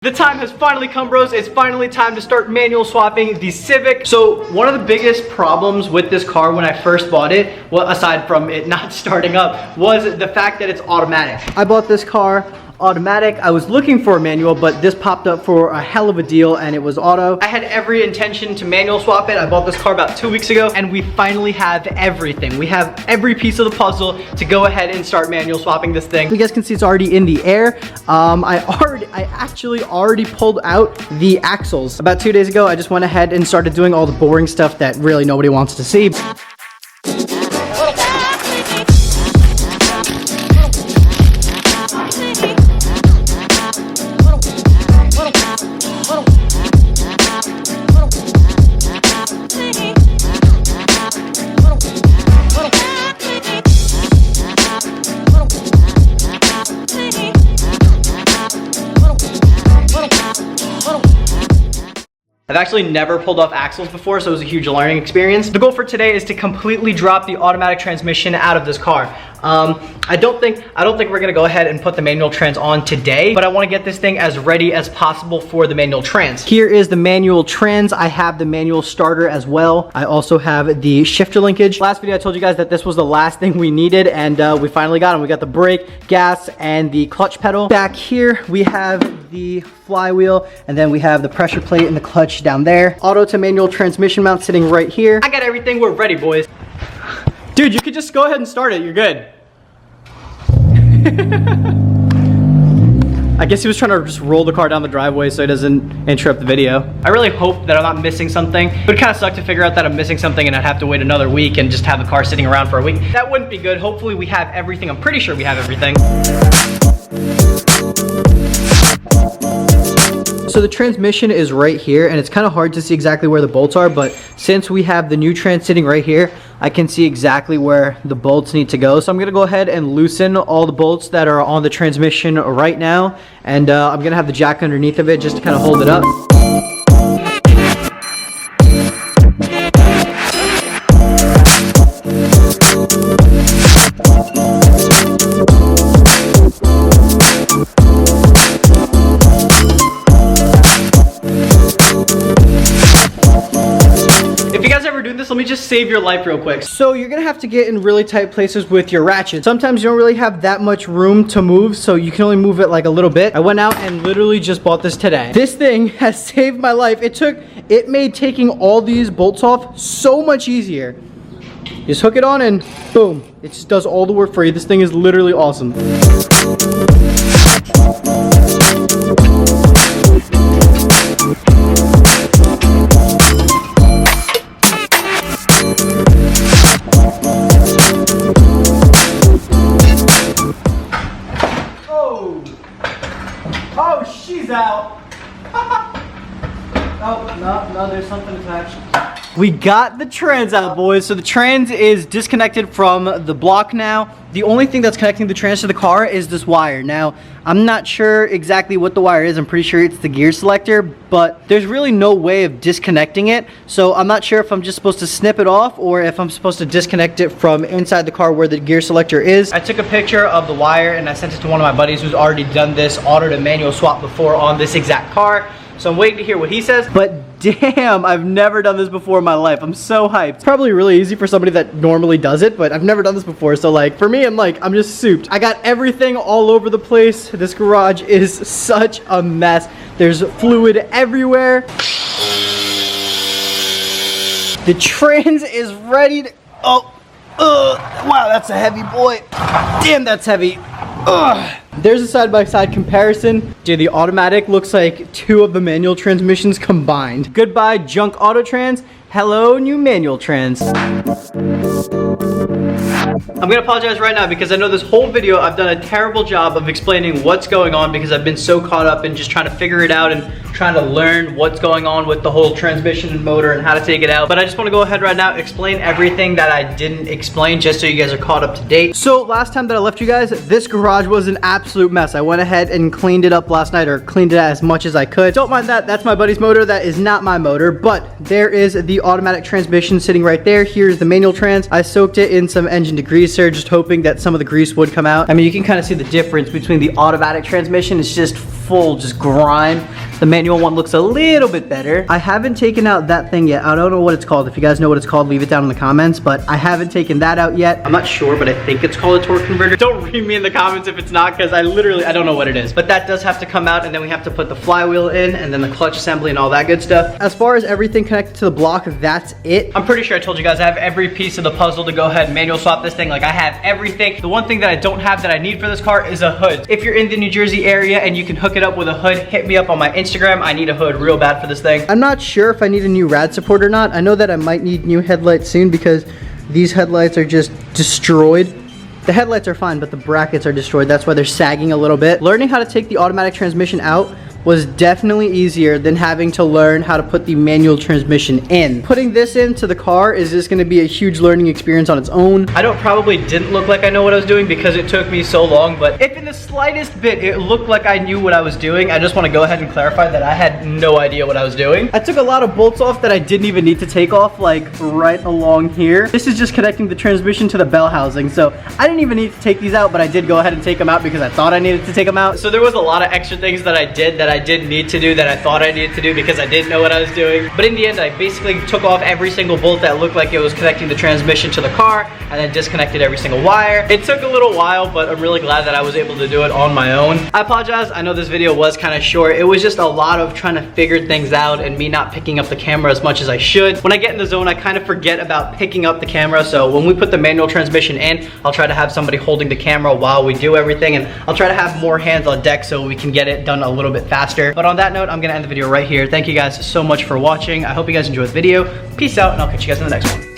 The time has finally come, bros. It's finally time to start manual swapping the Civic. So one of the biggest problems with this car when I first bought it, well, aside from it not starting up, was the fact that it's automatic. I bought this car automatic. I was looking for a manual, but this popped up for a hell of a deal and it was auto. I had every intention to manual swap it. I bought this car about 2 weeks ago and we finally have everything. We have every piece of the puzzle to go ahead and start manual swapping this thing. You guys can see it's already in the air. I actually already pulled out the axles. About 2 days ago, I just went ahead and started doing all the boring stuff that really nobody wants to see. I've actually never pulled off axles before, so it was a huge learning experience. The goal for today is to completely drop the automatic transmission out of this car. I don't think we're gonna go ahead and put the manual trans on today, but I wanna get this thing as ready as possible for the manual trans. Here is the manual trans. I have the manual starter as well. I also have the shifter linkage. Last video I told you guys that this was the last thing we needed, and we finally got them. We got the brake, gas, and the clutch pedal. Back here we have the flywheel, and then we have the pressure plate and the clutch down there. Auto to manual transmission mount sitting right here. I got everything, we're ready, boys. Dude, you could just go ahead and start it, you're good. I guess he was trying to just roll the car down the driveway so it doesn't interrupt the video. I really hope that I'm not missing something. It would kind of suck to figure out that I'm missing something and I'd have to wait another week and just have the car sitting around for a week. That wouldn't be good. Hopefully we have everything. I'm pretty sure we have everything. So the transmission is right here, and it's kind of hard to see exactly where the bolts are, but since we have the new trans sitting right here, I can see exactly where the bolts need to go. So I'm gonna go ahead and loosen all the bolts that are on the transmission right now, and I'm gonna have the jack underneath of it just to kind of hold it up. If you guys ever do this, let me just save your life real quick. So you're gonna have to get in really tight places with your ratchet. Sometimes you don't really have that much room to move, so you can only move it like a little bit. I went out and literally just bought this today. This thing has saved my life. It made taking all these bolts off so much easier. Just hook it on and boom, it just does all the work for you. This thing is literally awesome. Oh, she's out. Oh, no, there's something attached. We got the trans out, boys. So the trans is disconnected from the block now. The only thing that's connecting the trans to the car is this wire. Now, I'm not sure exactly what the wire is. I'm pretty sure it's the gear selector, but there's really no way of disconnecting it. So I'm not sure if I'm just supposed to snip it off or if I'm supposed to disconnect it from inside the car where the gear selector is. I took a picture of the wire and I sent it to one of my buddies who's already done this auto to manual swap before on this exact car. So I'm waiting to hear what he says, but damn, I've never done this before in my life. I'm so hyped. It's probably really easy for somebody that normally does it, but I've never done this before. So like, for me, I'm just souped. I got everything all over the place. This garage is such a mess. There's fluid everywhere. The trans is ready to, wow, that's a heavy boy. Damn, that's heavy. There's a side-by-side comparison. Dude, the automatic looks like two of the manual transmissions combined. Goodbye, junk auto trans. Hello, new manual trans. I'm gonna apologize right now because I know this whole video I've done a terrible job of explaining what's going on because I've been so caught up in just trying to figure it out and trying to learn what's going on with the whole transmission and motor and how to take it out. But I just want to go ahead right now, explain everything that I didn't explain just so you guys are caught up to date. So last time that I left you guys, this garage was an absolute mess. I went ahead and cleaned it up last night, or cleaned it as much as I could. Don't mind that, that's my buddy's motor. That is not my motor, but there is the automatic transmission sitting right there. Here's the manual trans. I soaked it in some engine degreaser, just hoping that some of the grease would come out. I mean, you can kind of see the difference between the automatic transmission. It's just full just grime. The manual one looks a little bit better. I haven't taken out that thing yet. I don't know what it's called. If you guys know what it's called, leave it down in the comments, but I haven't taken that out yet. I'm not sure, but I think it's called a torque converter. Don't read me in the comments if it's not, because I don't know what it is. But that does have to come out, and then we have to put the flywheel in, and then the clutch assembly and all that good stuff. As far as everything connected to the block, that's it. I'm pretty sure I told you guys I have every piece of the puzzle to go ahead and manual swap this thing. Like, I have everything. The one thing that I don't have that I need for this car is a hood. If you're in the New Jersey area and you can hook it up with a hood, hit me up on my Instagram. I need a hood real bad for this thing. I'm not sure if I need a new rad support or not. I know that I might need new headlights soon because these headlights are just destroyed. The headlights are fine, but the brackets are destroyed. That's why they're sagging a little bit. Learning how to take the automatic transmission out was definitely easier than having to learn how to put the manual transmission in. Putting this into the car is just gonna be a huge learning experience on its own. I probably didn't look like I know what I was doing because it took me so long, but if in the slightest bit it looked like I knew what I was doing, I just wanna go ahead and clarify that I had no idea what I was doing. I took a lot of bolts off that I didn't even need to take off, like right along here. This is just connecting the transmission to the bell housing, so I didn't even need to take these out, but I did go ahead and take them out because I thought I needed to take them out. So there was a lot of extra things that I did that I didn't need to do that I thought I needed to do because I didn't know what I was doing. But in the end, I basically took off every single bolt that looked like it was connecting the transmission to the car and then disconnected every single wire. It took a little while, but I'm really glad that I was able to do it on my own. I apologize, I know this video was kind of short. It was just a lot of trying to figure things out and me not picking up the camera as much as I should. When I get in the zone, I kind of forget about picking up the camera, so when we put the manual transmission in, I'll try to have somebody holding the camera while we do everything, and I'll try to have more hands on deck so we can get it done a little bit faster. But on that note, I'm gonna end the video right here. Thank you guys so much for watching. I hope you guys enjoyed the video. Peace out, and I'll catch you guys in the next one.